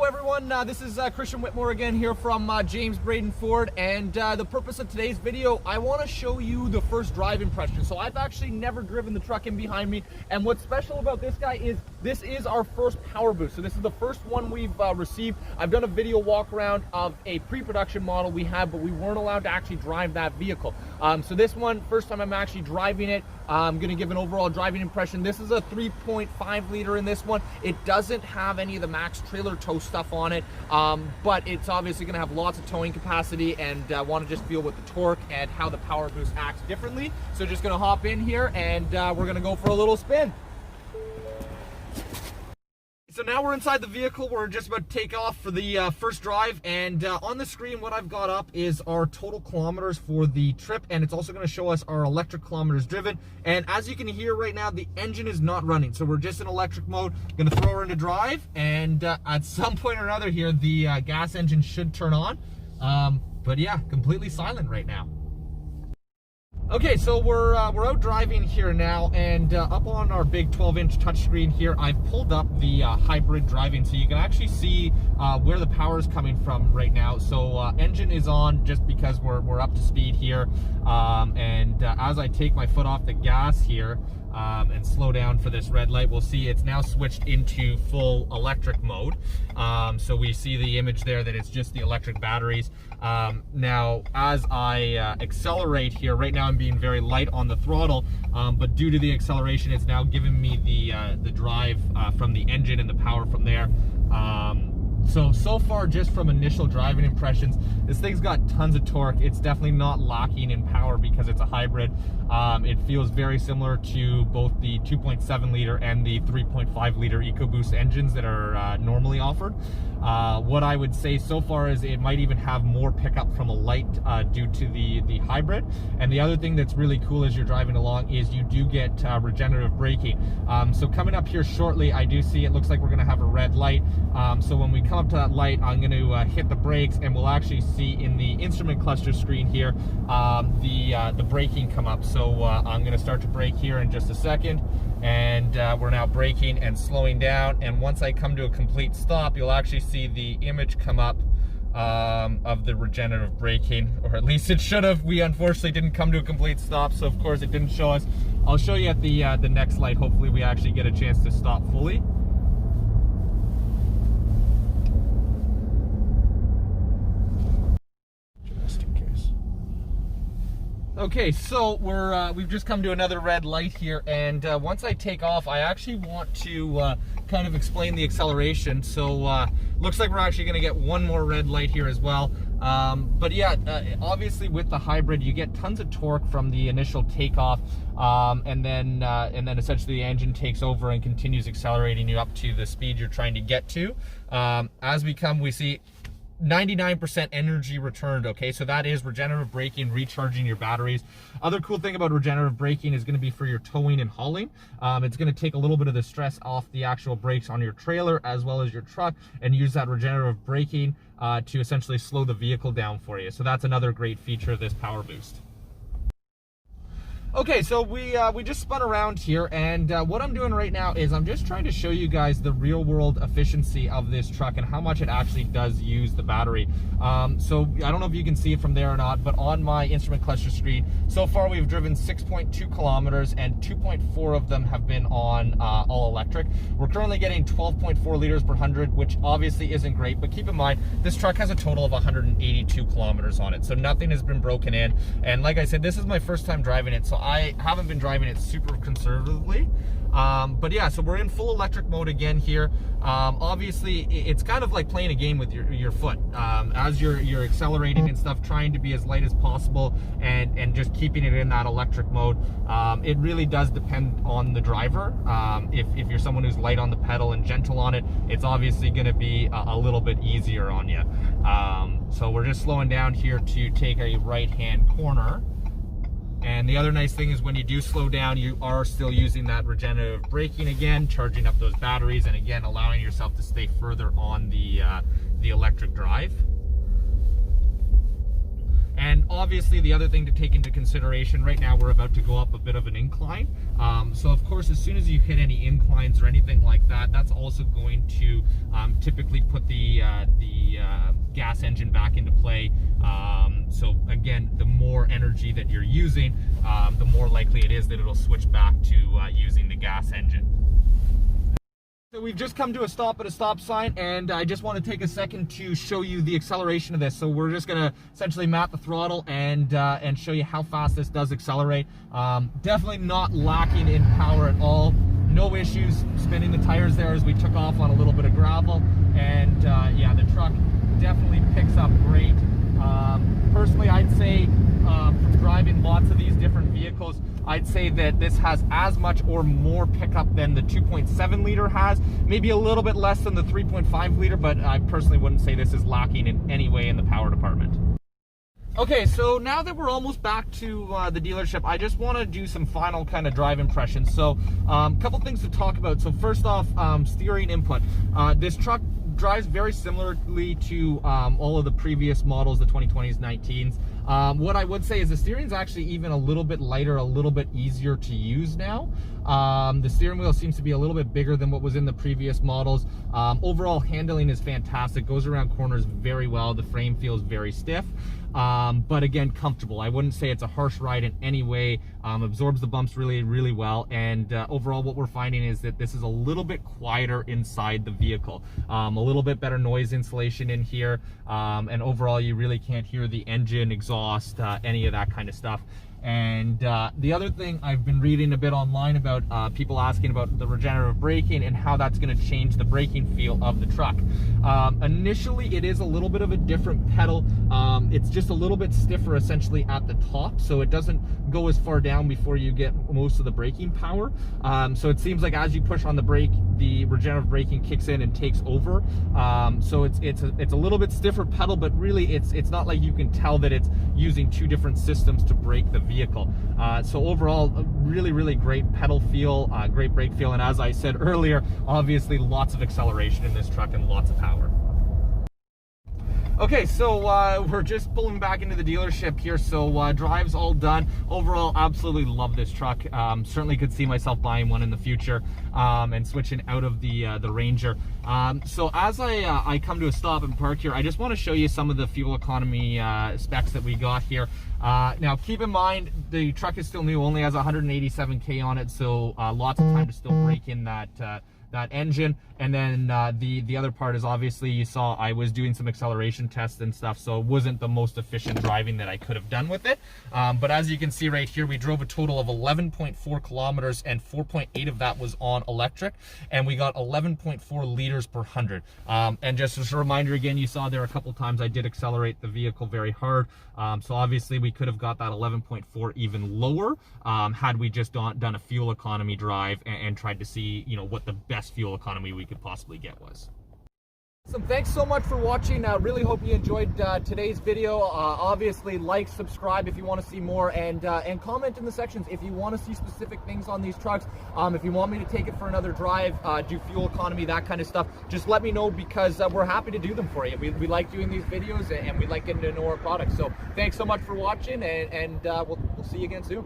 everyone, this is Christian Whitmore again here from James Braden Ford, and the purpose of today's video, I want to show you the first drive impression. So I've actually never driven the truck in behind me, and what's special about this guy is this is our first Powerboost. So this is the first one we've received. I've done a video walk around of a pre-production model we had, but we weren't allowed to actually drive that vehicle. So this one, first time I'm actually driving it. I'm going to give an overall driving impression. This is a 3.5 liter in this one. It doesn't have any of the max trailer tow stuff on it, but it's obviously going to have lots of towing capacity, and want to just feel with the torque and how the Powerboost acts differently. So just going to hop in here and we're going to go for a little spin. So now we're inside the vehicle. We're just about to take off for the first drive, and on the screen what I've got up is our total kilometers for the trip, and it's also going to show us our electric kilometers driven. And as you can hear right now, the engine is not running, so we're just in electric mode. Going to throw her into drive, and at some point or another here the gas engine should turn on, but yeah, completely silent right now. Okay, so we're out driving here now, and up on our big 12-inch touchscreen here, I've pulled up the hybrid driving, so you can actually see where the power is coming from right now. So engine is on just because we're up to speed here, and as I take my foot off the gas here and slow down for this red light, we'll see it's now switched into full electric mode. So we see the image there that it's just the electric batteries. Now as I accelerate here, right now I'm being very light on the throttle, but due to the acceleration, it's now giving me the drive from the engine and the power from there. So far, just from initial driving impressions, this thing's got tons of torque. It's definitely not lacking in power because it's a hybrid. It feels very similar to both the 2.7 liter and the 3.5 liter EcoBoost engines that are normally offered. What I would say so far is it might even have more pickup from a light due to the hybrid. And the other thing that's really cool as you're driving along is you do get regenerative braking. So coming up here shortly, I do see it looks like we're going to have a red light. So when we come up to that light, I'm going to hit the brakes, and we'll actually see in the instrument cluster screen here the braking come up. So I'm going to start to brake here in just a second, and we're now braking and slowing down. And once I come to a complete stop, you'll actually see the image come up of the regenerative braking, or at least it should have. We unfortunately didn't come to a complete stop, so of course it didn't show us. I'll show you at the next light. Hopefully we actually get a chance to stop fully. Okay, so we've just come to another red light here, and once I take off, I actually want to kind of explain the acceleration. So looks like we're actually going to get one more red light here as well. But yeah, obviously with the hybrid, you get tons of torque from the initial takeoff, and then essentially the engine takes over and continues accelerating you up to the speed you're trying to get to. As we see 99% energy returned. Okay, so that is regenerative braking, recharging your batteries. Other cool thing about regenerative braking is going to be for your towing and hauling. It's going to take a little bit of the stress off the actual brakes on your trailer as well as your truck, and use that regenerative braking to essentially slow the vehicle down for you. So that's another great feature of this Powerboost. Okay, so we just spun around here, and what I'm doing right now is I'm just trying to show you guys the real world efficiency of this truck and how much it actually does use the battery. So I don't know if you can see it from there or not, but on my instrument cluster screen, so far we've driven 6.2 kilometers, and 2.4 of them have been on all electric. We're currently getting 12.4 liters per 100, which obviously isn't great, but keep in mind, this truck has a total of 182 kilometers on it, so nothing has been broken in. And like I said, this is my first time driving it, so I haven't been driving it super conservatively. But yeah, so we're in full electric mode again here. Obviously it's kind of like playing a game with your foot, as you're accelerating and stuff, trying to be as light as possible and just keeping it in that electric mode. It really does depend on the driver. If you're someone who's light on the pedal and gentle on it, it's obviously going to be a little bit easier on you. So we're just slowing down here to take a right hand corner. And the other nice thing is when you do slow down, you are still using that regenerative braking again, charging up those batteries, and again allowing yourself to stay further on the electric drive. And obviously the other thing to take into consideration, right now we're about to go up a bit of an incline. So of course, as soon as you hit any inclines or anything like that, that's also going to typically put the gas engine back into play. So again, the more energy that you're using, the more likely it is that it'll switch back to using the gas engine. So we've just come to a stop at a stop sign, and I just want to take a second to show you the acceleration of this. So we're just going to essentially map the throttle and show you how fast this does accelerate. Definitely not lacking in power at all. No issues spinning the tires there as we took off on a little bit of gravel. And yeah, the truck definitely picks up great. Personally, I'd say from driving lots of these different vehicles, I'd say that this has as much or more pickup than the 2.7 liter has, maybe a little bit less than the 3.5 liter, but I personally wouldn't say this is lacking in any way in the power department. Okay, so now that we're almost back to the dealership, I just want to do some final kind of drive impressions. So a couple things to talk about. So first off, steering input. This truck drives very similarly to all of the previous models, the 2020s, 19s. What I would say is the steering is actually even a little bit lighter, a little bit easier to use now. The steering wheel seems to be a little bit bigger than what was in the previous models. Overall handling is fantastic, goes around corners very well. The frame feels very stiff, but again, comfortable. I wouldn't say it's a harsh ride in any way. Absorbs the bumps really, really well. And overall, what we're finding is that this is a little bit quieter inside the vehicle. A little bit better noise insulation in here. And overall, you really can't hear the engine, exhaust, any of that kind of stuff. And the other thing I've been reading a bit online about, people asking about the regenerative braking and how that's going to change the braking feel of the truck. Initially, it is a little bit of a different pedal. It's just a little bit stiffer essentially at the top, so it doesn't go as far down before you get most of the braking power. So it seems like as you push on the brake, the regenerative braking kicks in and takes over. So it's a little bit stiffer pedal, but really it's not like you can tell that it's using two different systems to brake the vehicle. So overall, really, really great pedal feel, great brake feel, and as I said earlier, obviously lots of acceleration in this truck and lots of power. Okay, so we're just pulling back into the dealership here, so drive's all done. Overall, absolutely love this truck. Certainly could see myself buying one in the future and switching out of the Ranger. So as I come to a stop and park here, I just want to show you some of the fuel economy specs that we got here. Now, keep in mind, the truck is still new, only has 187K on it, so lots of time to still break in that engine. And then the other part is, obviously you saw I was doing some acceleration tests and stuff, so it wasn't the most efficient driving that I could have done with it. But as you can see right here, we drove a total of 11.4 kilometers and 4.8 of that was on electric, and we got 11.4 liters per 100. And just as a reminder, again, you saw there a couple times I did accelerate the vehicle very hard. So obviously we could have got that 11.4 even lower had we just done a fuel economy drive and tried to see, you know, what the best fuel economy we could possibly get was. Awesome. Thanks so much for watching. Really hope you enjoyed today's video. Obviously, like, subscribe if you want to see more, and comment in the sections if you want to see specific things on these trucks. If you want me to take it for another drive, do fuel economy, that kind of stuff, just let me know, because we're happy to do them for you. We like doing these videos, and we like getting to know our products. So thanks so much for watching, and we'll see you again soon.